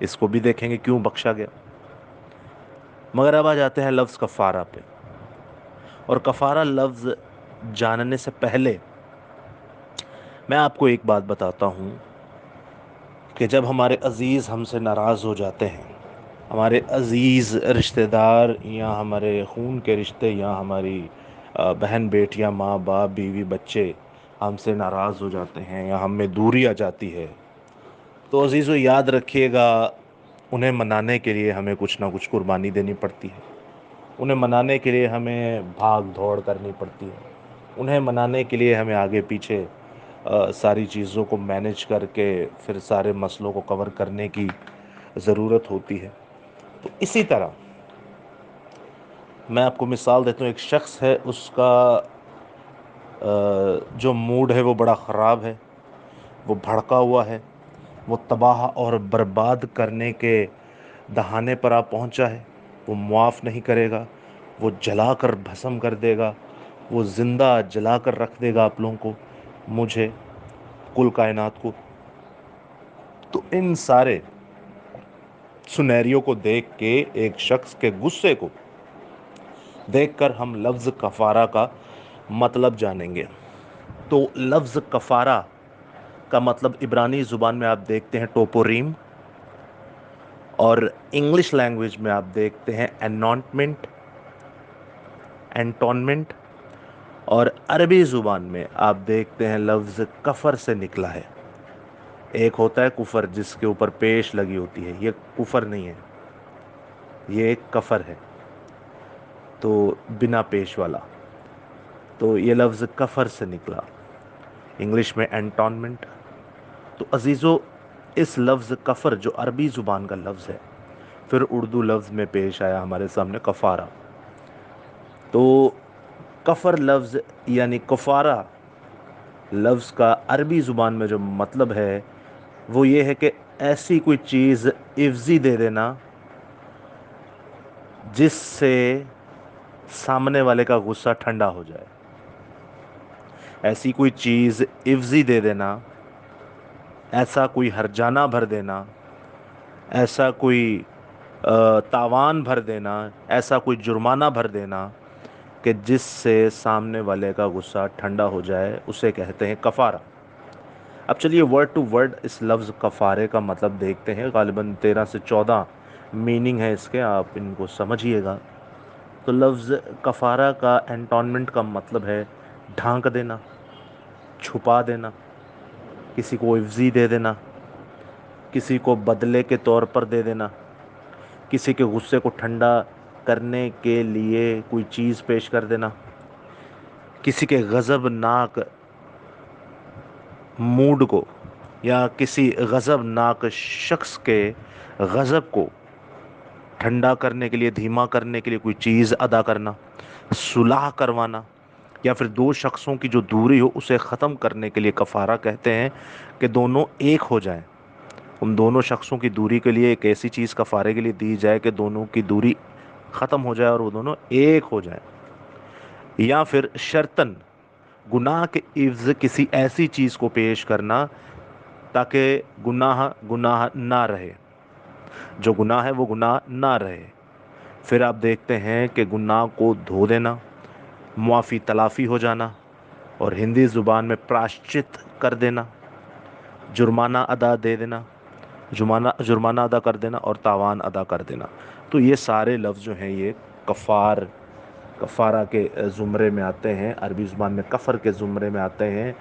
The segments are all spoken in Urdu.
اس کو بھی دیکھیں گے کیوں بخشا گیا. مگر اب آ جاتے ہیں لفظ کفارہ پہ. اور کفارہ لفظ جاننے سے پہلے میں آپ کو ایک بات بتاتا ہوں کہ جب ہمارے عزیز ہم سے ناراض ہو جاتے ہیں، ہمارے عزیز رشتہ دار یا ہمارے خون کے رشتے یا ہماری بہن بیٹیاں، ماں باپ، بیوی بچے ہم سے ناراض ہو جاتے ہیں یا ہم میں دوری آ جاتی ہے، تو عزیزو یاد رکھیے گا انہیں منانے کے لیے ہمیں کچھ نہ کچھ قربانی دینی پڑتی ہے. انہیں منانے کے لیے ہمیں بھاگ دوڑ کرنی پڑتی ہے. انہیں منانے کے لیے ہمیں آگے پیچھے ساری چیزوں کو مینج کر کے پھر سارے مسئلوں کو کور کرنے کی ضرورت ہوتی ہے. تو اسی طرح میں آپ کو مثال دیتا ہوں. ایک شخص ہے، اس کا جو موڈ ہے وہ بڑا خراب ہے، وہ بھڑکا ہوا ہے، وہ تباہ اور برباد کرنے کے دہانے پر آ پہنچا ہے. وہ معاف نہیں کرے گا، وہ جلا کر بھسم کر دے گا، وہ زندہ جلا کر رکھ دے گا آپ لوگوں کو، مجھے، کل کائنات کو. تو ان سارے سنیریوں کو دیکھ کے، ایک شخص کے غصے کو دیکھ کر ہم لفظ کفارہ کا مطلب جانیں گے. تو لفظ کفارہ کا مطلب عبرانی زبان میں آپ دیکھتے ہیں ٹوپوریم، اور انگلش لینگویج میں آپ دیکھتے ہیں انٹونمنٹ، اور عربی زبان میں آپ دیکھتے ہیں لفظ کفر سے نکلا ہے. ایک ہوتا ہے کفر جس کے اوپر پیش لگی ہوتی ہے، یہ کفر نہیں ہے، یہ ایک کفر ہے، تو بنا پیش والا. تو یہ لفظ کفر سے نکلا، انگلش میں انٹونمنٹ. تو عزیزو اس لفظ کفر جو عربی زبان کا لفظ ہے، پھر اردو لفظ میں پیش آیا ہمارے سامنے کفارہ. تو کفر لفظ یعنی کفارہ لفظ کا عربی زبان میں جو مطلب ہے وہ یہ ہے کہ ایسی کوئی چیز عوضی دے دینا جس سے سامنے والے کا غصہ ٹھنڈا ہو جائے. ایسی کوئی چیز عوضی دے دینا، ایسا کوئی ہرجانہ بھر دینا، ایسا کوئی تاوان بھر دینا، ایسا کوئی جرمانہ بھر دینا کہ جس سے سامنے والے کا غصہ ٹھنڈا ہو جائے، اسے کہتے ہیں کفارہ. اب چلیے ورڈ ٹو ورڈ اس لفظ کفارے کا مطلب دیکھتے ہیں. غالباً 13 سے 14 میننگ ہے اس کے، آپ ان کو سمجھیے گا. تو لفظ کفارہ کا انٹونمنٹ کا مطلب ہے ڈھانک دینا، چھپا دینا، کسی کو عوضی دے دینا، کسی کو بدلے کے طور پر دے دینا، کسی کے غصے کو ٹھنڈا کرنے کے لیے کوئی چیز پیش کر دینا، کسی کے غضبناک موڈ کو یا کسی غضبناک شخص کے غضب کو ٹھنڈا کرنے کے لیے، دھیما کرنے کے لیے کوئی چیز ادا کرنا، صلح کروانا، یا پھر دو شخصوں کی جو دوری ہو اسے ختم کرنے کے لیے کفارہ کہتے ہیں کہ دونوں ایک ہو جائیں. ان دونوں شخصوں کی دوری کے لیے ایک ایسی چیز کفارے کے لیے دی جائے کہ دونوں کی دوری ختم ہو جائے اور وہ دونوں ایک ہو جائیں. یا پھر شرطن گناہ کے عوض کسی ایسی چیز کو پیش کرنا تاکہ گناہ نہ رہے، جو گناہ ہے وہ گناہ نہ رہے. پھر آپ دیکھتے ہیں کہ گناہ کو دھو دینا، معافی تلافی ہو جانا، اور ہندی زبان میں پراشچت کر دینا، جرمانہ ادا دے دینا، جرمانہ ادا کر دینا، اور تاوان ادا کر دینا. تو یہ سارے لفظ جو ہیں یہ کفارہ کے زمرے میں آتے ہیں. عربی زبان میں کفر کے زمرے میں آتے ہیں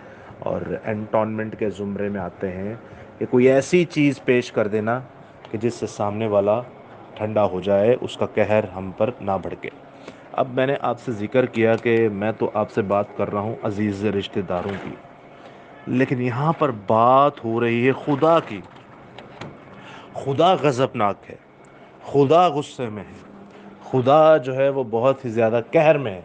اور انٹونمنٹ کے زمرے میں آتے ہیں. کہ کوئی ایسی چیز پیش کر دینا کہ جس سے سامنے والا ٹھنڈا ہو جائے، اس کا قہر ہم پر نہ بھڑکے. اب میں نے آپ سے ذکر کیا کہ میں تو آپ سے بات کر رہا ہوں عزیز رشتہ داروں کی، لیکن یہاں پر بات ہو رہی ہے خدا کی. خدا غضبناک ہے، خدا غصے میں ہے، خدا جو ہے وہ بہت ہی زیادہ قہر میں ہے.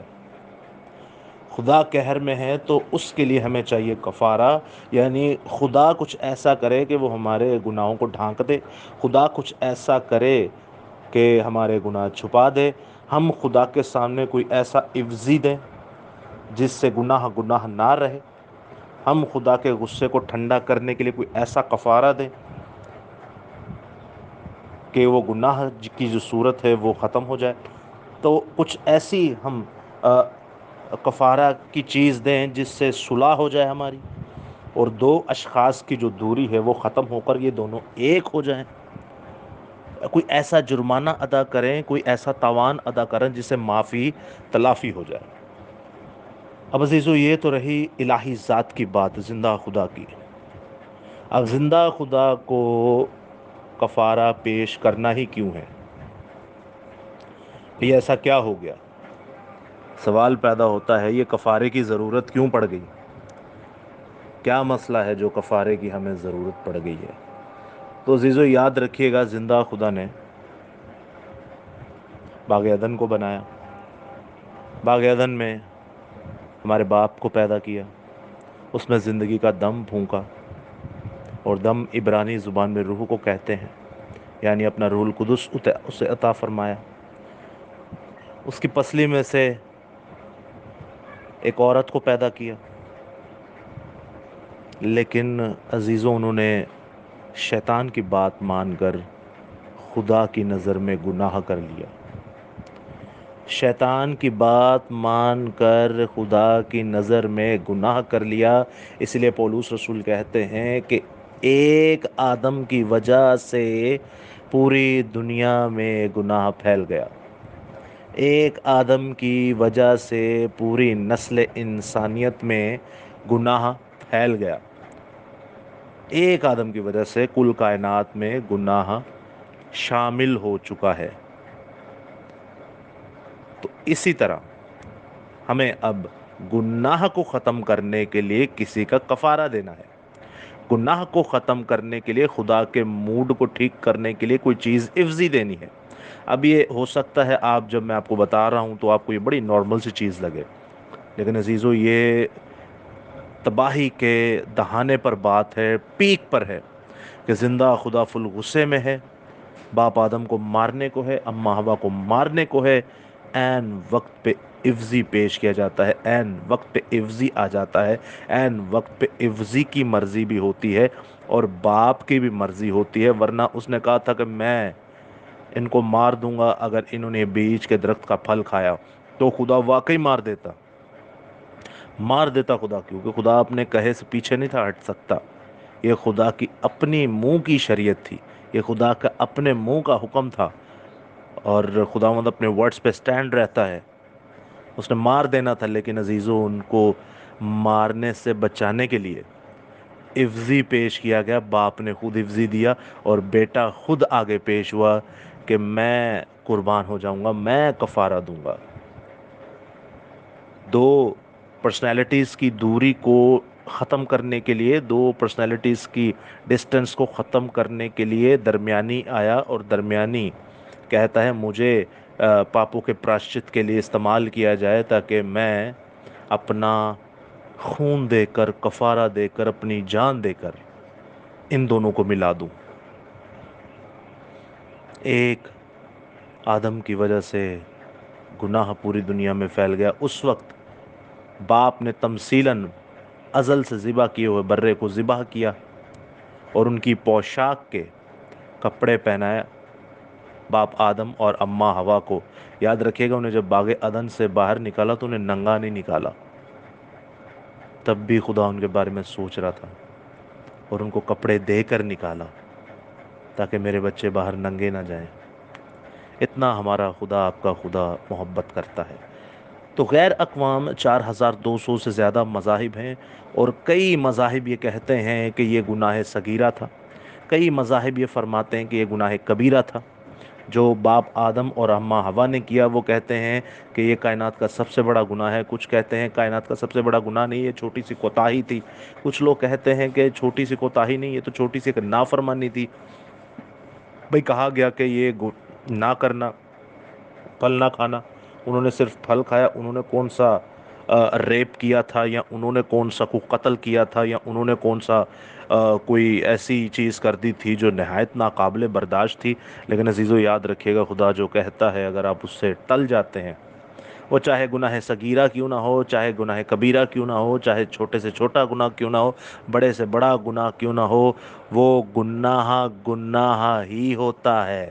خدا قہر میں ہے تو اس کے لیے ہمیں چاہیے کفارہ، یعنی خدا کچھ ایسا کرے کہ وہ ہمارے گناہوں کو ڈھانک دے، خدا کچھ ایسا کرے کہ ہمارے گناہ چھپا دے. ہم خدا کے سامنے کوئی ایسا عوضی دیں جس سے گناہ نہ رہے. ہم خدا کے غصے کو ٹھنڈا کرنے کے لیے کوئی ایسا کفارہ دیں کہ وہ گناہ کی جو صورت ہے وہ ختم ہو جائے، تو کچھ ایسی ہم کفارہ کی چیز دیں جس سے صلح ہو جائے ہماری، اور دو اشخاص کی جو دوری ہے وہ ختم ہو کر یہ دونوں ایک ہو جائیں۔ کوئی ایسا جرمانہ ادا کریں، کوئی ایسا تاوان ادا کریں جس سے معافی تلافی ہو جائے۔ اب عزیزو، یہ تو رہی الہی ذات کی بات، زندہ خدا کی۔ اب زندہ خدا کو کفارہ پیش کرنا ہی کیوں ہے؟ یہ ایسا کیا ہو گیا؟ سوال پیدا ہوتا ہے، یہ کفارے کی ضرورت کیوں پڑ گئی؟ کیا مسئلہ ہے جو کفارے کی ہمیں ضرورت پڑ گئی ہے؟ تو عزیزو یاد رکھیے گا، زندہ خدا نے باغ عدن کو بنایا، باغ عدن میں ہمارے باپ کو پیدا کیا، اس میں زندگی کا دم پھونکا، اور دم عبرانی زبان میں روح کو کہتے ہیں، یعنی اپنا روح القدس اسے عطا فرمایا۔ اس کی پسلی میں سے ایک عورت کو پیدا کیا، لیکن عزیزوں انہوں نے شیطان کی بات مان کر خدا کی نظر میں گناہ کر لیا۔ شیطان کی بات مان کر خدا کی نظر میں گناہ کر لیا۔ اس لیے پولس رسول کہتے ہیں کہ ایک آدم کی وجہ سے پوری دنیا میں گناہ پھیل گیا۔ ایک آدم کی وجہ سے پوری نسل انسانیت میں گناہ پھیل گیا۔ ایک آدم کی وجہ سے کل کائنات میں گناہ شامل ہو چکا ہے۔ تو اسی طرح ہمیں اب گناہ کو ختم کرنے کے لیے کسی کا کفارہ دینا ہے۔ گناہ کو ختم کرنے کے لیے، خدا کے موڈ کو ٹھیک کرنے کے لیے کوئی چیز عوضی دینی ہے۔ اب یہ ہو سکتا ہے جب میں آپ کو بتا رہا ہوں تو آپ کو یہ بڑی نارمل سی چیز لگے، لیکن عزیزو یہ تباہی کے دہانے پر بات ہے، پیک پر ہے، کہ زندہ خدا فل غصے میں ہے، باپ آدم کو مارنے کو ہے، اماں ہوا کو مارنے کو ہے، عین وقت پہ عوضی پیش کیا جاتا ہے، عین وقت پہ عوضی آ جاتا ہے، عین وقت پہ عوضی کی مرضی بھی ہوتی ہے اور باپ کی بھی مرضی ہوتی ہے، ورنہ اس نے کہا تھا کہ میں ان کو مار دوں گا اگر انہوں نے بیج کے درخت کا پھل کھایا، تو خدا واقعی مار دیتا خدا، کیونکہ خدا اپنے کہے سے پیچھے نہیں تھا ہٹ سکتا۔ یہ خدا کی اپنی منہ کی شریعت تھی، یہ خدا کا اپنے منہ کا حکم تھا، اور خداوند اپنے ورڈز پہ سٹینڈ رہتا ہے۔ اس نے مار دینا تھا، لیکن عزیزو ان کو مارنے سے بچانے کے لیے عوضی پیش کیا گیا۔ باپ نے خود عوضی دیا اور بیٹا خود آگے پیش ہوا کہ میں قربان ہو جاؤں گا، میں کفارہ دوں گا۔ دو پرسنالٹیز کی دوری کو ختم کرنے کے لیے، دو پرسنالٹیز کی ڈسٹنس کو ختم کرنے کے لیے درمیانی آیا، اور درمیانی کہتا ہے مجھے پاپوں کے پراشچت کے لیے استعمال کیا جائے، تاکہ میں اپنا خون دے کر، کفارہ دے کر، اپنی جان دے کر ان دونوں کو ملا دوں۔ ایک آدم کی وجہ سے گناہ پوری دنیا میں پھیل گیا۔ اس وقت باپ نے تمثیلاً ازل سے ذبح کیے ہوئے برے کو ذبح کیا اور ان کی پوشاک کے کپڑے پہنایا باپ آدم اور اماں ہوا کو۔ یاد رکھیے گا، انہیں جب باغ عدن سے باہر نکالا تو انہیں ننگا نہیں نکالا، تب بھی خدا ان کے بارے میں سوچ رہا تھا، اور ان کو کپڑے دے کر نکالا تاکہ میرے بچے باہر ننگے نہ جائیں۔ اتنا ہمارا خدا، آپ کا خدا محبت کرتا ہے۔ تو غیر اقوام 4200 سے زیادہ مذاہب ہیں، اور کئی مذاہب یہ کہتے ہیں کہ یہ گناہ صغیرہ تھا، کئی مذاہب یہ فرماتے ہیں کہ یہ گناہ کبیرہ تھا جو باپ آدم اور اماں ہوا نے کیا۔ وہ کہتے ہیں کہ یہ کائنات کا سب سے بڑا گناہ ہے، کچھ کہتے ہیں کائنات کا سب سے بڑا گناہ نہیں، یہ چھوٹی سی کوتاہی تھی، کچھ لوگ کہتے ہیں کہ چھوٹی سی کوتاہی نہیں، یہ تو چھوٹی سی ایک نافرمانی تھی۔ بھئی کہا گیا کہ یہ نہ کرنا، پھل نہ کھانا، انہوں نے صرف پھل کھایا، انہوں نے کون سا ریپ کیا تھا، یا انہوں نے کون سا کوئی قتل کیا تھا، یا انہوں نے کون سا کوئی ایسی چیز کر دی تھی جو نہایت ناقابل برداشت تھی۔ لیکن عزیزو یاد رکھیے گا، خدا جو کہتا ہے اگر آپ اس سے ٹل جاتے ہیں، وہ چاہے گناہ صغیرہ کیوں نہ ہو، چاہے گناہ کبیرہ کیوں نہ ہو، چاہے چھوٹے سے چھوٹا گناہ کیوں نہ ہو، بڑے سے بڑا گناہ کیوں نہ ہو، وہ گناہ ہی ہوتا ہے۔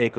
1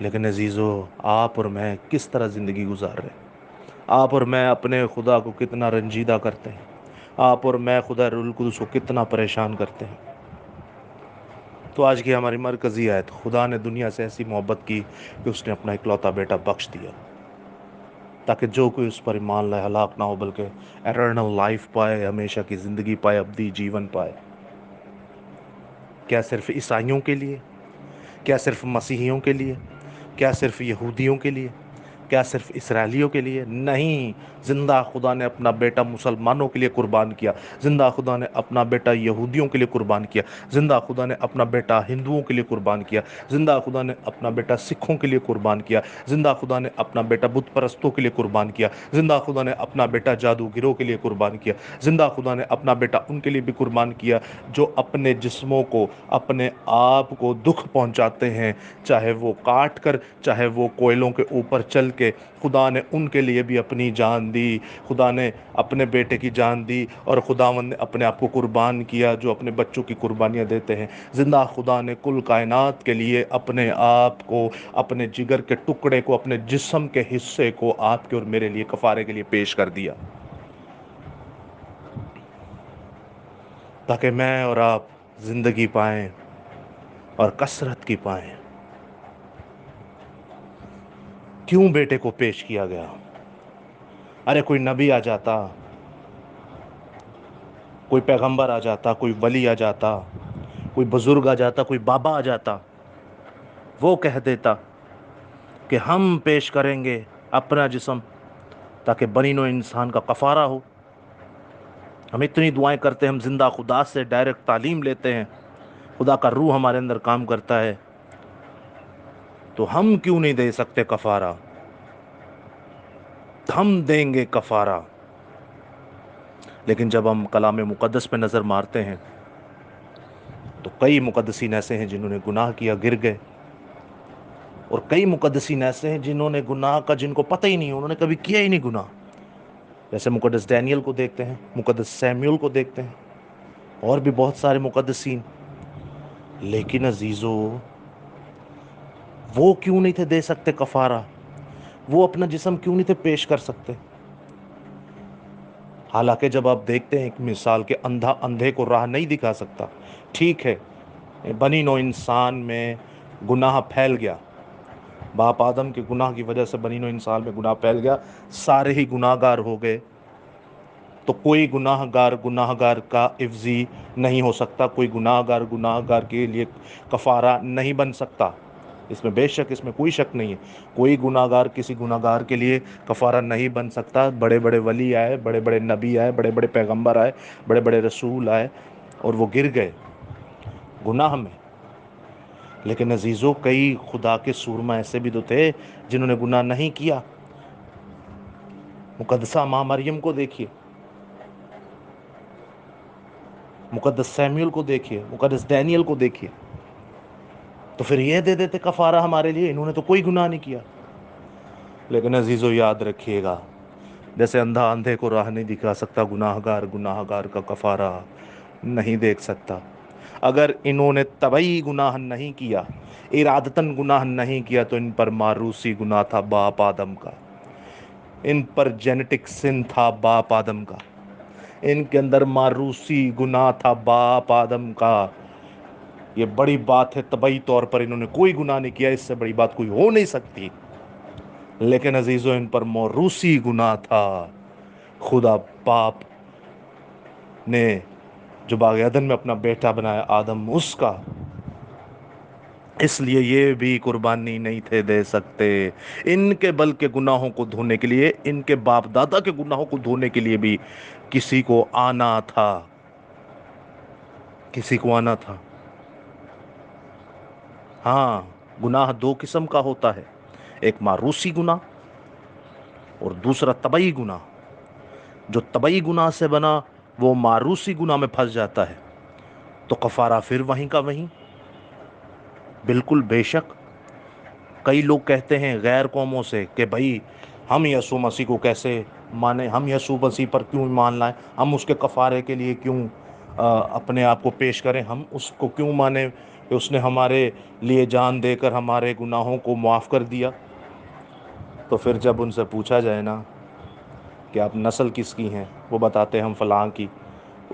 لیکن عزیزو، آپ اور میں کس طرح زندگی گزار رہے ہیں؟ آپ اور میں اپنے خدا کو کتنا رنجیدہ کرتے ہیں، آپ اور میں خدا روح القدس کو کتنا پریشان کرتے ہیں۔ تو آج کی ہماری مرکزی آیت، خدا نے دنیا سے ایسی محبت کی کہ اس نے اپنا اکلوتا بیٹا بخش دیا، تاکہ جو کوئی اس پر ایمان لائے ہلاک نہ ہو بلکہ ایٹرنل لائف پائے، ہمیشہ کی زندگی پائے، ابدی جیون پائے۔ کیا صرف عیسائیوں کے لیے؟ کیا صرف مسیحیوں کے لیے؟ کیا صرف یہودیوں کے لیے؟ کیا صرف اسرائیلیوں کے لیے؟ نہیں، زندہ خدا نے اپنا بیٹا مسلمانوں کے لیے قربان کیا، زندہ خدا نے اپنا بیٹا یہودیوں کے لیے قربان کیا، زندہ خدا نے اپنا بیٹا ہندوؤں کے لیے قربان کیا، زندہ خدا نے اپنا بیٹا سکھوں کے لیے قربان کیا، زندہ خدا نے اپنا بیٹا بت پرستوں کے لیے قربان کیا، زندہ خدا نے اپنا بیٹا جادوگروں کے لیے قربان کیا، زندہ خدا نے اپنا بیٹا ان کے لیے بھی قربان کیا جو اپنے جسموں کو، اپنے آپ کو دکھ پہنچاتے ہیں، چاہے وہ کاٹ کر، چاہے وہ کوئلوں کے اوپر چل کے۔ خدا نے ان کے لیے بھی اپنی جان دی، خدا نے اپنے بیٹے کی جان دی، اور خداوند نے اپنے آپ کو قربان کیا جو اپنے بچوں کی قربانیاں دیتے ہیں۔ زندہ خدا نے کل کائنات کے لیے اپنے آپ کو، اپنے جگر کے ٹکڑے کو، اپنے جسم کے حصے کو آپ کے اور میرے لیے کفارے کے لیے پیش کر دیا، تاکہ میں اور آپ زندگی پائیں اور کثرت کی پائیں۔ کیوں بیٹے کو پیش کیا گیا؟ ارے کوئی نبی آ جاتا، کوئی پیغمبر آ جاتا، کوئی ولی آ جاتا، کوئی بزرگ آ جاتا، کوئی بابا آ جاتا، وہ کہہ دیتا کہ ہم پیش کریں گے اپنا جسم تاکہ بنی نوع انسان کا کفارہ ہو۔ ہم اتنی دعائیں کرتے ہیں، ہم زندہ خدا سے ڈائریکٹ تعلیم لیتے ہیں، خدا کا روح ہمارے اندر کام کرتا ہے، تو ہم کیوں نہیں دے سکتے کفارہ؟ ہم دیں گے کفارہ۔ لیکن جب ہم کلام مقدس پہ نظر مارتے ہیں تو کئی مقدسین ایسے ہیں جنہوں نے گناہ کیا، گر گئے، اور کئی مقدسین ایسے ہیں جنہوں نے گناہ کا، جن کو پتہ ہی نہیں، انہوں نے کبھی کیا ہی نہیں گناہ، جیسے مقدس ڈینیل کو دیکھتے ہیں، مقدس سیمیول کو دیکھتے ہیں، اور بھی بہت سارے مقدسین۔ لیکن عزیزو، وہ کیوں نہیں تھے دے سکتے کفارہ؟ وہ اپنا جسم کیوں نہیں تھے پیش کر سکتے؟ حالانکہ جب آپ دیکھتے ہیں کہ مثال کے اندھا اندھے کو راہ نہیں دکھا سکتا، ٹھیک ہے، بنی نوع انسان میں گناہ پھیل گیا، باپ آدم کے گناہ کی وجہ سے بنی نوع انسان میں گناہ پھیل گیا، سارے ہی گناہ گار ہو گئے، تو کوئی گناہ گار کا عوضی نہیں ہو سکتا، کوئی گناہ گار کے لیے کفارہ نہیں بن سکتا۔ اس میں بے شک، اس میں کوئی شک نہیں ہے، کوئی گناہ گار کسی گناہ گار کے لیے کفارہ نہیں بن سکتا۔ بڑے بڑے ولی آئے، بڑے بڑے نبی آئے، بڑے بڑے پیغمبر آئے، بڑے بڑے رسول آئے، اور وہ گر گئے گناہ میں۔ لیکن عزیزو، کئی خدا کے سورما ایسے بھی تو تھے جنہوں نے گناہ نہیں کیا۔ مقدسہ ماں مریم کو دیکھیے، مقدس سیمیول کو دیکھیے، مقدس ڈینیل کو دیکھیے، تو پھر یہ دے دیتے کفارہ ہمارے لیے، انہوں نے تو کوئی گناہ نہیں کیا۔ لیکن عزیزو، یاد رکھیے گا، جیسے اندھا اندھے کو راہ نہیں دکھا سکتا، گناہ گار کا کفارہ نہیں دیکھ سکتا۔ اگر انہوں نے طبعی گناہ نہیں کیا، ارادتاً گناہ نہیں کیا، تو ان پر موروثی گناہ تھا باپ آدم کا، ان پر جینیٹک سن تھا باپ آدم کا، ان کے اندر موروثی گناہ تھا باپ آدم کا۔ یہ بڑی بات ہے، طبعی طور پر انہوں نے کوئی گناہ نہیں کیا، اس سے بڑی بات کوئی ہو نہیں سکتی۔ لیکن عزیزو، ان پر موروثی گناہ تھا۔ خدا باپ نے جو باغ عدن میں اپنا بیٹا بنایا آدم، اس کا، اس لیے یہ بھی قربانی نہیں تھے دے سکتے ان کے، بلکہ گناہوں کو دھونے کے لیے، ان کے باپ دادا کے گناہوں کو دھونے کے لیے بھی کسی کو آنا تھا، کسی کو آنا تھا۔ ہاں، گناہ دو قسم کا ہوتا ہے، ایک موروثی گناہ اور دوسرا طبعی گناہ۔ جو طبعی گناہ سے بنا وہ موروثی گناہ میں پھنس جاتا ہے، تو کفارہ پھر وہیں کا وہیں۔ بالکل بے شک، کئی لوگ کہتے ہیں غیر قوموں سے کہ بھائی ہم یسوع مسیح کو کیسے مانیں، ہم یسوع مسیح پر کیوں ایمان لائیں، ہم اس کے کفارے کے لیے کیوں اپنے آپ کو پیش کریں، ہم اس کو کیوں مانیں، کہ اس نے ہمارے لیے جان دے کر ہمارے گناہوں کو معاف کر دیا. تو پھر جب ان سے پوچھا جائے نا کہ آپ نسل کس کی ہیں، وہ بتاتے ہیں ہم فلاں کی،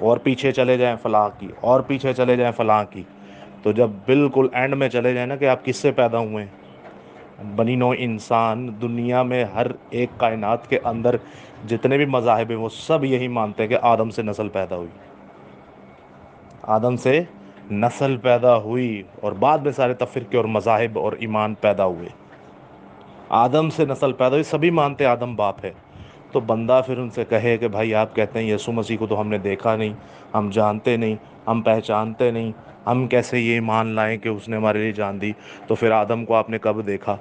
اور پیچھے چلے جائیں فلاں کی، اور پیچھے چلے جائیں فلاں کی. تو جب بالکل اینڈ میں چلے جائیں نا کہ آپ کس سے پیدا ہوئے ہیں، بنی نوع انسان دنیا میں ہر ایک کائنات کے اندر جتنے بھی مذاہب ہیں وہ سب یہی مانتے ہیں کہ آدم سے نسل پیدا ہوئی، آدم سے نسل پیدا ہوئی، اور بعد میں سارے تفرقے اور مذاہب اور ایمان پیدا ہوئے. آدم سے نسل پیدا ہوئی، سبھی مانتے آدم باپ ہے. تو بندہ پھر ان سے کہے کہ بھائی آپ کہتے ہیں یسوع مسیح کو تو ہم نے دیکھا نہیں، ہم جانتے نہیں، ہم پہچانتے نہیں، ہم کیسے یہ ایمان لائیں کہ اس نے ہمارے لیے جان دی؟ تو پھر آدم کو آپ نے کب دیکھا؟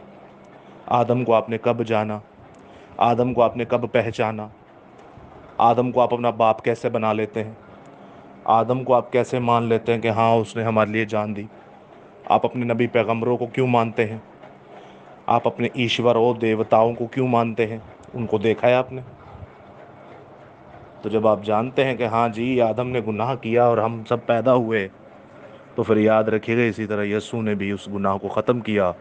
آدم کو آپ نے کب جانا؟ آدم کو آپ نے کب پہچانا؟ آدم کو آپ اپنا باپ کیسے بنا لیتے ہیں؟ آدم کو آپ کیسے مان لیتے ہیں کہ ہاں اس نے ہمارے لیے جان دی؟ آپ اپنے نبی پیغمبروں کو کیوں مانتے ہیں؟ آپ اپنے ایشور اور دیوتاؤں کو کیوں مانتے ہیں؟ ان کو دیکھا ہے آپ نے؟ تو جب آپ جانتے ہیں کہ ہاں جی آدم نے گناہ کیا اور ہم سب پیدا ہوئے، تو پھر یاد رکھیے گا اسی طرح یسوع نے بھی اس گناہ کو ختم کیا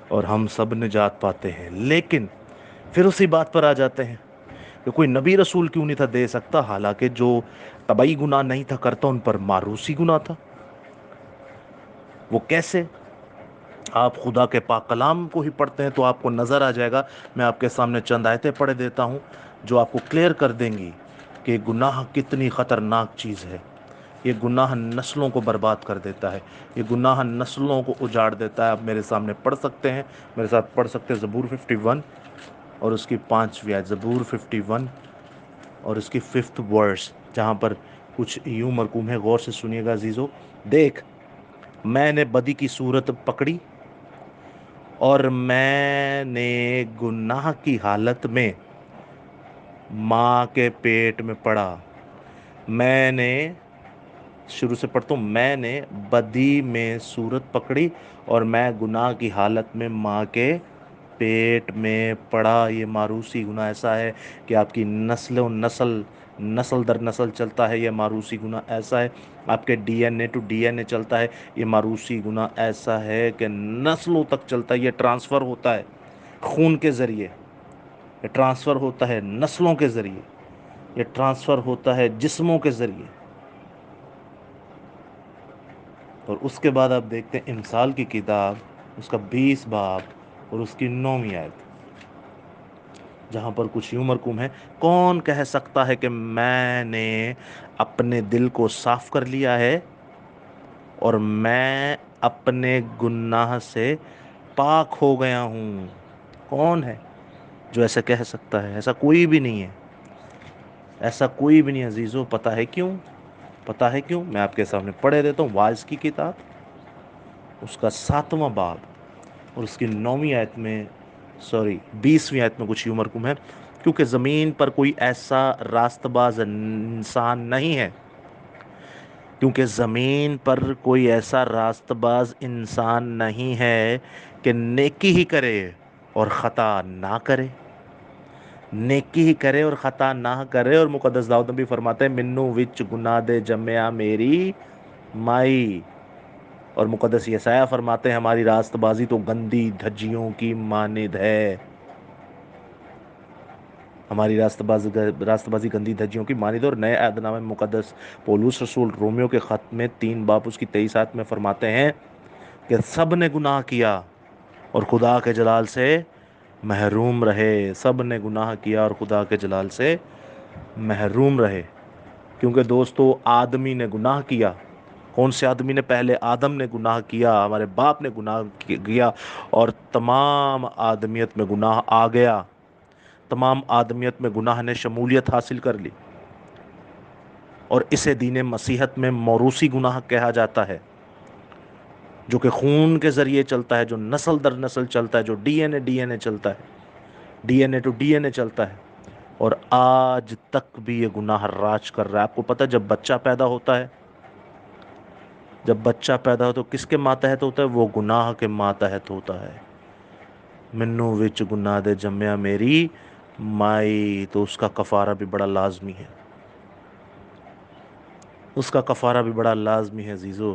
اور ہم سب نجات پاتے ہیں. لیکن پھر اسی بات پر آ جاتے ہیں کہ کوئی نبی رسول کیوں نہیں تھا دے سکتا، حالانکہ جو طبعی گناہ نہیں تھا کرتا ان پر معروسی گناہ تھا. وہ کیسے؟ آپ خدا کے پاک کلام کو ہی پڑھتے ہیں تو آپ کو نظر آ جائے گا. میں آپ کے سامنے چند آیتیں پڑھ دیتا ہوں جو آپ کو کلیئر کر دیں گی کہ گناہ کتنی خطرناک چیز ہے. یہ گناہ نسلوں کو برباد کر دیتا ہے، یہ گناہ نسلوں کو اجاڑ دیتا ہے. آپ میرے سامنے پڑھ سکتے ہیں، میرے ساتھ پڑھ سکتے ہیں زبور 51 اور اس کی 5ویں آیت. زبور 51 اور اس کی 5th ورس، جہاں پر کچھ یوں مرقوم ہے، غور سے سنیے گا عزیزو. دیکھ میں نے بدی کی صورت پکڑی اور میں نے گناہ کی حالت میں ماں کے پیٹ میں پڑا. میں نے، شروع سے پڑھتا ہوں، میں نے بدی میں صورت پکڑی اور میں گناہ کی حالت میں ماں کے پیٹ میں پڑا. یہ ماروسی گناہ ایسا ہے کہ آپ کی نسل و نسل، نسل در نسل چلتا ہے. یہ ماروسی گناہ ایسا ہے آپ کے D N A to D N A چلتا ہے. یہ ماروسی گناہ ایسا ہے کہ نسلوں تک چلتا ہے. یہ ٹرانسفر ہوتا ہے خون کے ذریعے، یہ ٹرانسفر ہوتا ہے نسلوں کے ذریعے، یہ ٹرانسفر ہوتا ہے جسموں کے ذریعے. اور اس کے بعد آپ دیکھتے ہیں امثال کی کتاب، اس کا 20 باب اور اس کی 9ویں آیت، جہاں پر کچھ یوں مرقوم ہے، کون کہہ سکتا ہے کہ میں نے اپنے دل کو صاف کر لیا ہے اور میں اپنے گناہ سے پاک ہو گیا ہوں؟ کون ہے جو ایسا کہہ سکتا ہے؟ ایسا کوئی بھی نہیں ہے، ایسا کوئی بھی نہیں عزیزو. پتہ ہے کیوں؟ پتہ ہے کیوں؟ میں آپ کے سامنے پڑھے دیتا ہوں. واعظ کی کتاب اس کا 7واں باب اور اس کی 9ویں آیت میں، 20ویں آیت میں کچھ یوں مرقوم ہے، کیونکہ زمین پر کوئی ایسا راست باز انسان نہیں ہے، کیونکہ زمین پر کوئی ایسا راست باز انسان نہیں ہے کہ نیکی ہی کرے اور خطا نہ کرے. نیکی ہی کرے اور خطا نہ کرے. اور مقدس داؤد نبی فرماتے ہیں منو وچ گناہ دے جمیا میری مائی. اور مقدس یسایہ فرماتے ہیں ہماری راست بازی تو گندی دھجیوں کی مانند ہے. ہماری راست بازی گندی دھجیوں کی مانند. اور نئے عہد نامہ میں مقدس پولس رسول رومیو کے خط میں 3 باب اس کی 23 آیت میں فرماتے ہیں کہ سب نے گناہ کیا اور خدا کے جلال سے محروم رہے. سب نے گناہ کیا اور خدا کے جلال سے محروم رہے. کیونکہ دوستو آدمی نے گناہ کیا. کون سے آدمی نے؟ پہلے آدم نے گناہ کیا، ہمارے باپ نے گناہ کیا اور تمام آدمیت میں گناہ آ گیا. تمام آدمیت میں گناہ نے شمولیت حاصل کر لی، اور اسے دین مسیحت میں موروثی گناہ کہا جاتا ہے، جو کہ خون کے ذریعے چلتا ہے، جو نسل در نسل چلتا ہے، جو ڈی این اے چلتا ہے، D N A to D N A چلتا ہے. اور آج تک بھی یہ گناہ راج کر رہا ہے. آپ کو پتہ ہے جب بچہ پیدا ہوتا ہے، جب بچہ پیدا ہو تو کس کے ماتحت ہوتا ہے؟ وہ گناہ کے ماتحت ہوتا ہے. منو وچ گناہ دے جمیا میری مائی. تو اس کا کفارہ بھی بڑا لازمی ہے، اس کا کفارہ بھی بڑا لازمی ہے عزیزو.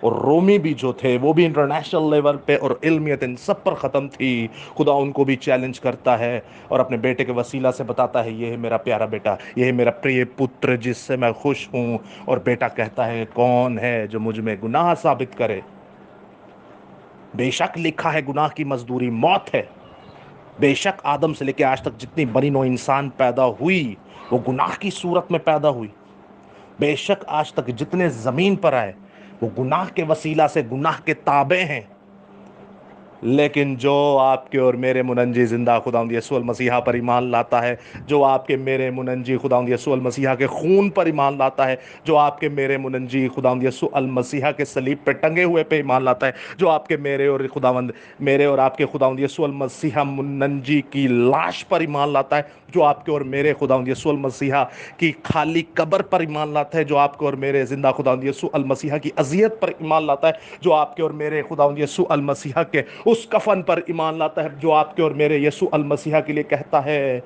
اور رومی بھی جو تھے وہ بھی انٹرنیشنل لیول پہ اور علمیت ان سب پر ختم تھی. خدا ان کو بھی چیلنج کرتا ہے اور اپنے بیٹے کے وسیلہ سے بتاتا ہے یہ ہے میرا پیارا بیٹا, یہ ہے میرا پریہ پتر جس سے میں خوش ہوں. اور بیٹا کہتا ہے کون ہے جو مجھ میں گناہ ثابت کرے؟ بے شک لکھا ہے گناہ کی مزدوری موت ہے. بے شک آدم سے لے کے آج تک جتنی بنی نوع انسان پیدا ہوئی وہ گناہ کی صورت میں پیدا ہوئی. بے شک آج تک جتنے زمین پر آئے وہ گناہ کے وسیلہ سے گناہ کے تابع ہیں. لیکن جو آپ کے اور میرے منجی زندہ خداوند یسوع المسیح پر ایمان لاتا ہے, جو آپ کے میرے منجی خداوند یسوع المسیح کے خون پر ایمان لاتا ہے, جو آپ کے میرے منجی خداوند یسوع المسیح کے صلیب پہ ٹنگے ہوئے پہ ایمان لاتا ہے, جو آپ کے میرے اور خداوند میرے اور آپ کے خداوند یسوع المسیح منجی کی لاش پر ایمان لاتا ہے, جو آپ کے اور میرے خداوند یسوع المسیح کی خالی قبر پر ایمان لاتا ہے, جو آپ کے اور میرے زندہ خداوند یسوع المسیح کی اذیت پر ایمان لاتا ہے, جو آپ کے اور میرے خداوند یسوع المسیح کے اس کفن پر ایمان لاتا ہے, جو آپ کے اور میرے یسوع المسیح کے لیے کہتا ہے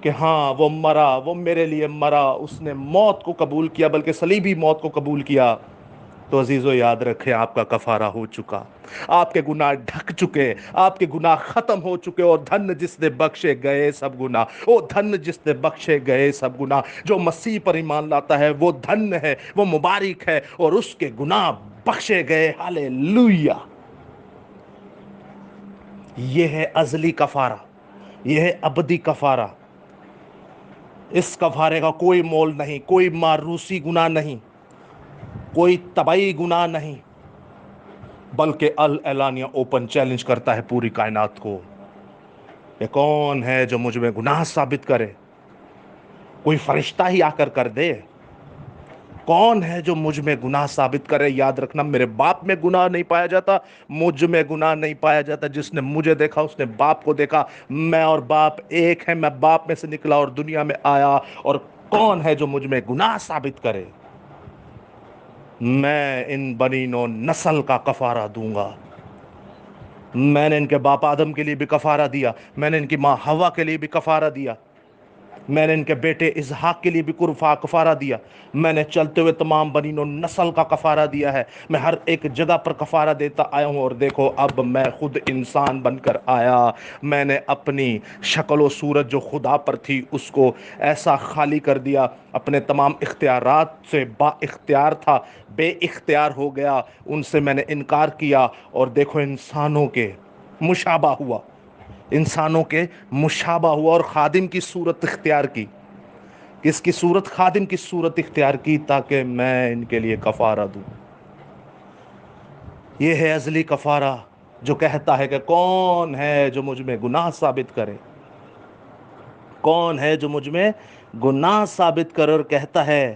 کہ ہاں وہ مرا, وہ میرے لیے مرا, اس نے موت کو قبول کیا بلکہ صلیبی موت کو قبول کیا. تو عزیزو یاد رکھیں آپ کا کفارہ ہو چکا, آپ کے گناہ ڈھک چکے, آپ کے گناہ ختم ہو چکے. اور دھن جس نے بخشے گئے سب گناہ, او دھن جس نے بخشے گئے سب گناہ. جو مسیح پر ایمان لاتا ہے وہ دھن ہے, وہ مبارک ہے, اور اس کے گناہ بخشے گئے. ہاللیلویہ. یہ ہے ازلی کفارہ, یہ ہے ابدی کفارہ. اس کفارے کا کوئی مول نہیں, کوئی معروسی گناہ نہیں, کوئی طبعی گناہ نہیں, بلکہ الاعلانیہ اوپن چیلنج کرتا ہے پوری کائنات کو. یہ کون ہے جو مجھ میں گناہ ثابت کرے؟ کوئی فرشتہ ہی آ کر دے. کون ہے جو مجھ میں گناہ ثابت کرے؟ یاد رکھنا میرے باپ میں گناہ نہیں پایا جاتا, مجھ میں گناہ نہیں پایا جاتا. جس نے مجھے دیکھا اس نے باپ کو دیکھا. میں اور باپ ایک ہے, میں باپ میں سے نکلا اور دنیا میں آیا. اور کون ہے جو مجھ میں گناہ ثابت کرے؟ میں ان بنی نو نسل کا کفارہ دوں گا. میں نے ان کے باپ آدم کے لیے بھی کفارہ دیا, میں نے ان کی ماں حوا کے لیے بھی کفارہ دیا, میں نے ان کے بیٹے اسحاق کے لیے بھی کفارہ دیا, میں نے چلتے ہوئے تمام بنی نو نسل کا کفارہ دیا ہے. میں ہر ایک جگہ پر کفارہ دیتا آیا ہوں. اور دیکھو اب میں خود انسان بن کر آیا. میں نے اپنی شکل و صورت جو خدا پر تھی اس کو ایسا خالی کر دیا, اپنے تمام اختیارات سے با اختیار تھا, بے اختیار ہو گیا, ان سے میں نے انکار کیا. اور دیکھو انسانوں کے مشابہ ہوا, انسانوں کے مشابہ ہوا, اور خادم کی صورت اختیار کی. کس کی صورت؟ خادم کی صورت اختیار کی, تاکہ میں ان کے لیے کفارہ دوں. یہ ہے ازلی کفارہ جو کہتا ہے کہ کون ہے جو مجھ میں گناہ ثابت کرے, کون ہے جو مجھ میں گناہ ثابت کرے. اور کہتا ہے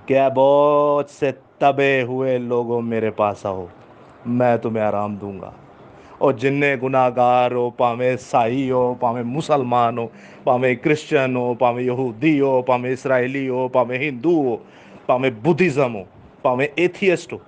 کہ بہت سے تبے ہوئے لوگوں میرے پاس آؤ, میں تمہیں آرام دوں گا. اور جنہیں گناہ گار ہو, پاویں سائی ہو, پاویں مسلمان ہو, پاویں کرسچن ہو, پاویں یہودی ہو, پاویں اسرائیلی ہو, پاویں ہندو ہو, پاویں بدھزم ہو, پاویں ایتھیسٹ ہو,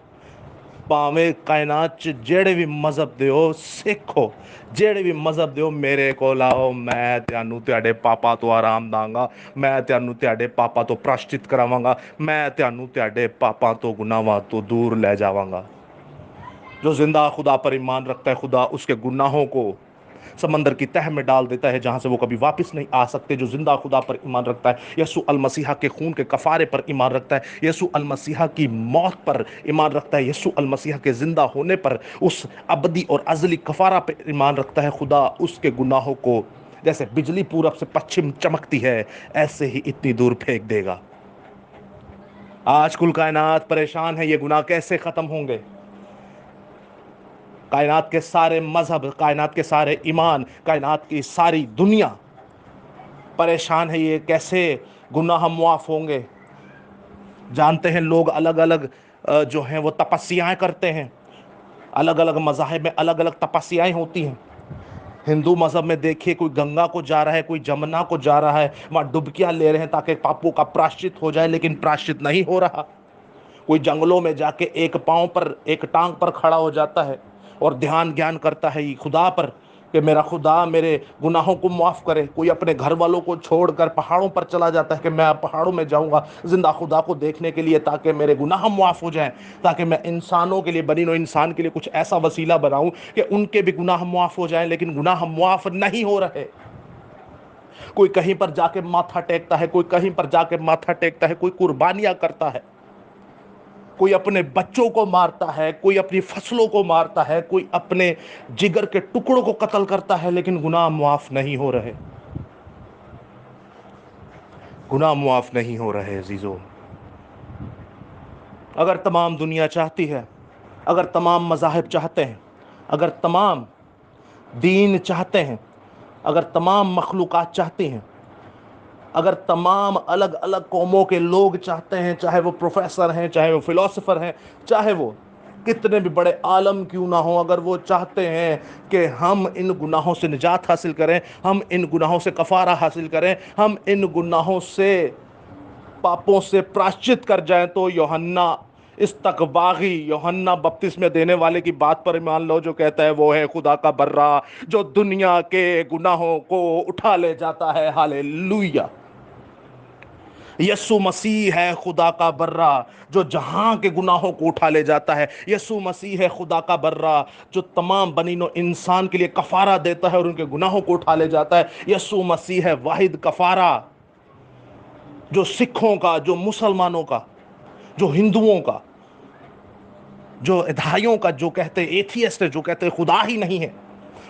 پاویں کائنات جڑے بھی مذہب دے ہو, سکھ ہو, جڑے بھی مذہب دے ہو, میرے کو لاؤ, میں تانوں تہاڈے پاپا تو آرام داں گا, میں تانوں تہاڈے پاپا تو پراشچت کراواں گا, میں تانوں تہاڈے پاپا تو گناہاں تو دور لے جاواں گا. جو زندہ خدا پر ایمان رکھتا ہے, خدا اس کے گناہوں کو سمندر کی تہ میں ڈال دیتا ہے جہاں سے وہ کبھی واپس نہیں آ سکتے. جو زندہ خدا پر ایمان رکھتا ہے, یسوع المسیح کے خون کے کفارے پر ایمان رکھتا ہے, یسوع المسیح کی موت پر ایمان رکھتا ہے, یسوع المسیح کے زندہ ہونے پر, اس ابدی اور ازلی کفارہ پر ایمان رکھتا ہے, خدا اس کے گناہوں کو جیسے بجلی پورب سے پچھم چمکتی ہے ایسے ہی اتنی دور پھینک دے گا. آج کل کائنات پریشان ہے, یہ گناہ کیسے ختم ہوں گے؟ کائنات کے سارے مذہب, کائنات کے سارے ایمان, کائنات کی ساری دنیا پریشان ہے, یہ کیسے گناہ معاف ہوں گے؟ جانتے ہیں لوگ الگ الگ جو ہیں وہ تپسیائیں کرتے ہیں, الگ الگ مذاہب میں الگ الگ تپسیائیں ہوتی ہیں. ہندو مذہب میں دیکھیے کوئی گنگا کو جا رہا ہے, کوئی جمنا کو جا رہا ہے, وہاں ڈبکیاں لے رہے ہیں تاکہ پاپوں کا پراشچت ہو جائے, لیکن پراشچت نہیں ہو رہا. کوئی جنگلوں میں جا کے ایک پاؤں پر ایک ٹانگ پر کھڑا ہو جاتا ہے اور دھیان گیان کرتا ہے خدا پر کہ میرا خدا میرے گناہوں کو معاف کرے. کوئی اپنے گھر والوں کو چھوڑ کر پہاڑوں پر چلا جاتا ہے کہ میں پہاڑوں میں جاؤں گا زندہ خدا کو دیکھنے کے لیے تاکہ میرے گناہ معاف ہو جائیں, تاکہ میں انسانوں کے لیے, بنی نوع انسان کے لیے کچھ ایسا وسیلہ بناؤں کہ ان کے بھی گناہ معاف ہو جائیں. لیکن گناہ معاف نہیں ہو رہے. کوئی کہیں پر جا کے ماتھا ٹیکتا ہے, کوئی کہیں پر جا کے ماتھا ٹیکتا ہے, کوئی قربانیاں کرتا ہے, کوئی اپنے بچوں کو مارتا ہے, کوئی اپنی فصلوں کو مارتا ہے, کوئی اپنے جگر کے ٹکڑوں کو قتل کرتا ہے, لیکن گناہ معاف نہیں ہو رہے. گناہ معاف نہیں ہو رہے عزیزو. اگر تمام دنیا چاہتی ہے, اگر تمام مذاہب چاہتے ہیں, اگر تمام دین چاہتے ہیں, اگر تمام مخلوقات چاہتی ہیں, اگر تمام الگ الگ قوموں کے لوگ چاہتے ہیں, چاہے وہ پروفیسر ہیں, چاہے وہ فلاسفر ہیں, چاہے وہ کتنے بھی بڑے عالم کیوں نہ ہوں, اگر وہ چاہتے ہیں کہ ہم ان گناہوں سے نجات حاصل کریں, ہم ان گناہوں سے کفارہ حاصل کریں, ہم ان گناہوں سے پاپوں سے پراشچت کر جائیں, تو یوحنا استقباغی, یوحنا بپتسمہ دینے والے کی بات پر ایمان لو, جو کہتا ہے وہ ہے خدا کا برا جو دنیا کے گناہوں کو اٹھا لے جاتا ہے. ہاللیلویہ. یسوع مسیح ہے خدا کا برا جو جہاں کے گناہوں کو اٹھا لے جاتا ہے. یسوع مسیح ہے خدا کا برا جو تمام بنی نوع انسان کے لیے کفارہ دیتا ہے اور ان کے گناہوں کو اٹھا لے جاتا ہے. یسوع مسیح ہے واحد کفارہ جو سکھوں کا, جو مسلمانوں کا, جو ہندوؤں کا, جو ادھائیوں کا, جو کہتے ایتھیسٹ ہے, جو کہتے خدا ہی نہیں ہے,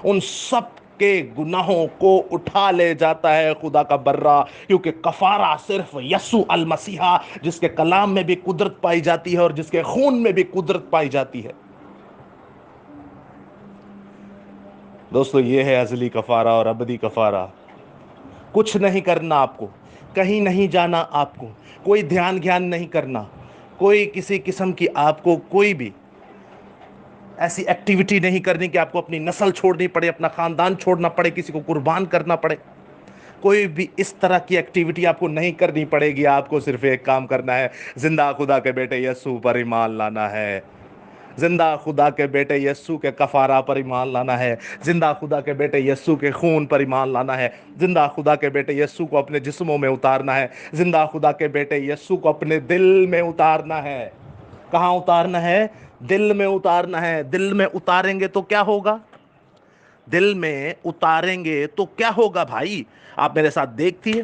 ان سب کے گناہوں کو اٹھا لے جاتا ہے خدا کا برا. کیونکہ کفارہ صرف یسوع المسیح, جس کے کلام میں بھی قدرت پائی جاتی ہے اور جس کے خون میں بھی قدرت پائی جاتی ہے. دوستو یہ ہے ازلی کفارہ اور ابدی کفارہ. کچھ نہیں کرنا آپ کو, کہیں نہیں جانا آپ کو, کوئی دھیان گھیان نہیں کرنا, کوئی کسی قسم کی آپ کو کوئی بھی ایسی ایکٹیویٹی نہیں کرنی کہ آپ کو اپنی نسل چھوڑنی پڑے, اپنا خاندان چھوڑنا پڑے, کسی کو قربان کرنا پڑے. کوئی بھی اس طرح کی ایکٹیویٹی آپ کو نہیں کرنی پڑے گی. آپ کو صرف ایک کام کرنا ہے, زندہ خدا کے بیٹے یسوع پر ایمان لانا ہے, زندہ خدا کے بیٹے یسوع کے کفارہ پر ایمان لانا ہے, زندہ خدا کے بیٹے یسوع کے خون پر ایمان لانا ہے, زندہ خدا کے بیٹے یسوع کو اپنے جسموں میں اتارنا ہے, زندہ خدا کے بیٹے یسوع کو اپنے دل میں اتارنا ہے. کہاں اتارنا ہے؟ دل میں اتارنا ہے. دل میں اتاریں گے تو کیا ہوگا؟ دل میں اتاریں گے تو کیا ہوگا بھائی؟ آپ میرے ساتھ دیکھتی ہے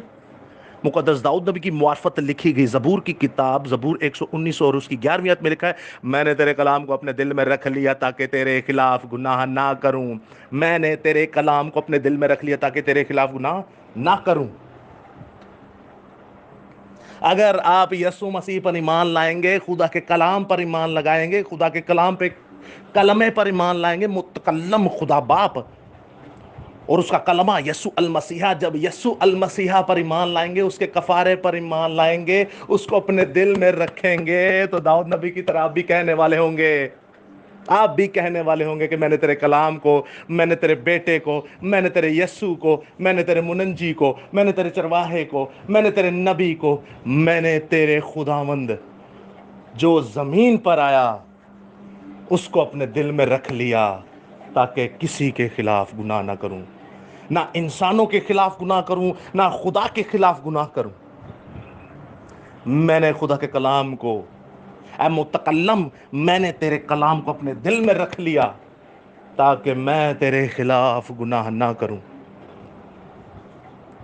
مقدس داؤد نبی کی معرفت لکھی گئی زبور کی کتاب, زبور 119 اور اس کی 11ویں آیت میں لکھا ہے, میں نے تیرے کلام کو اپنے دل میں رکھ لیا تاکہ تیرے خلاف گناہ نہ کروں. میں نے تیرے کلام کو اپنے دل میں رکھ لیا تاکہ تیرے خلاف گناہ نہ کروں. اگر آپ یسوع مسیح پر ایمان لائیں گے, خدا کے کلام پر ایمان لگائیں گے, خدا کے کلام پہ کلمے پر ایمان لائیں گے, متکلم خدا باپ اور اس کا کلمہ یسوع المسیح, جب یسوع المسیح پر ایمان لائیں گے, اس کے کفارے پر ایمان لائیں گے, اس کو اپنے دل میں رکھیں گے, تو داؤد نبی کی طرح آپ بھی کہنے والے ہوں گے, آپ بھی کہنے والے ہوں گے کہ میں نے تیرے کلام کو, میں نے تیرے بیٹے کو, میں نے تیرے یسوع کو, میں نے تیرے مننجی کو, میں نے تیرے چرواہے کو, میں نے تیرے نبی کو, میں نے تیرے خداوند جو زمین پر آیا اس کو اپنے دل میں رکھ لیا تاکہ کسی کے خلاف گناہ نہ کروں, نہ انسانوں کے خلاف گناہ کروں, نہ خدا کے خلاف گناہ کروں. میں نے خدا کے کلام کو, اے متکلم, میں نے تیرے کلام کو اپنے دل میں رکھ لیا تاکہ میں تیرے خلاف گناہ نہ کروں.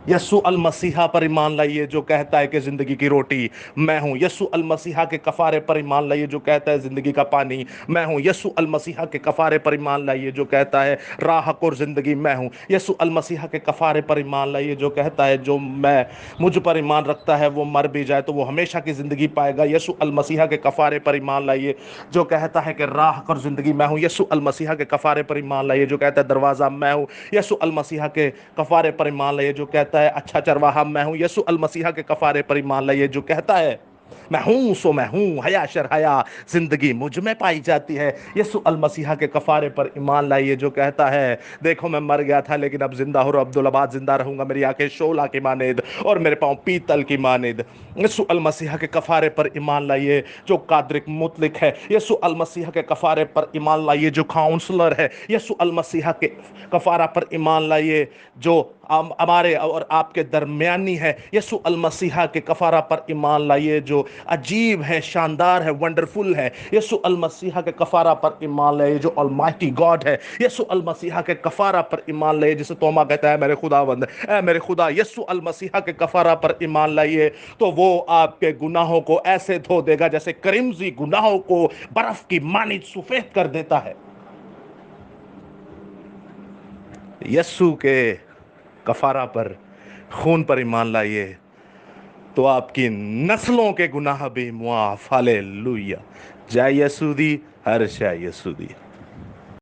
یسوع المسیح پر ایمان لائیے جو کہتا ہے کہ زندگی کی روٹی میں ہوں. یسوع المسیح کے کفارے پر ایمان لائیے جو کہتا ہے زندگی کا پانی میں ہوں. یسوع المسیح کے کفارے پر ایمان لائیے جو کہتا ہے راہ, حق اور زندگی میں ہوں. یسوع المسیح کے کفارے پر ایمان لائیے جو کہتا ہے جو مجھ پر ایمان رکھتا ہے وہ مر بھی جائے تو وہ ہمیشہ کی زندگی پائے گا. یسوع المسیح کے کفارے پر ایمان لائیے جو کہتا ہے کہ راہ, حق اور زندگی میں ہوں. یسوع المسیح کے کفارے پر ایمان لائیے جو کہتا ہے دروازہ میں ہوں. یسوع المسیح کے کفارے پر ایمان لائیے جو کہتا ہے اچھا چرواہا میں ہوں. یسوع المسیح کے کفارے پر ایمان لائیے جو کہتا ہے میں ہوں سو میں ہوں، حیا شر حیا زندگی مجھ میں پائی جاتی ہے۔ یسوع المسیح کے کفارے پر ایمان لائیے جو کہتا ہے دیکھو میں مر گیا تھا لیکن اب زندہ ہوں، عبدالآباد زندہ رہوں گا، میری آنکھیں شعلہ کی مانند اور میرے پاؤں پیتل کی مانند۔ یسوع المسیح کے کفارے پر ایمان لائیے جو قادرک مطلق ہے، یسوع المسیح کے کفارے پر ایمان لائیے جو کاؤنسلر ہے، یسوع المسیح کے کفارہ پر ایمان لائیے جو ہمارے اور آپ کے درمیانی ہے، یسوع المسیح کے کفارہ پر ایمان لائیے جو عجیب ہے، شاندار ہے، ونڈرفل ہے، یسوع المسیح کے کفارہ پر ایمان لائیے جو المائٹی گاڈ ہے، یسوع المسیح کے کفارہ پر ایمان لائیے جسے توما کہتا ہے میرے خداوند اے میرے خدا، یسوع المسیح کے کفارہ پر ایمان لائیے تو وہ آپ کے گناہوں کو ایسے دھو دے گا جیسے کرمزی گناہوں کو برف کی مانند سفید کر دیتا ہے۔ یسوع کے کفارہ پر، خون پر ایمان لائیے تو آپ کی نسلوں کے گناہ بھی معاف۔ ہالے لویا، جے یسوع دی، ہر شے یسوع دی۔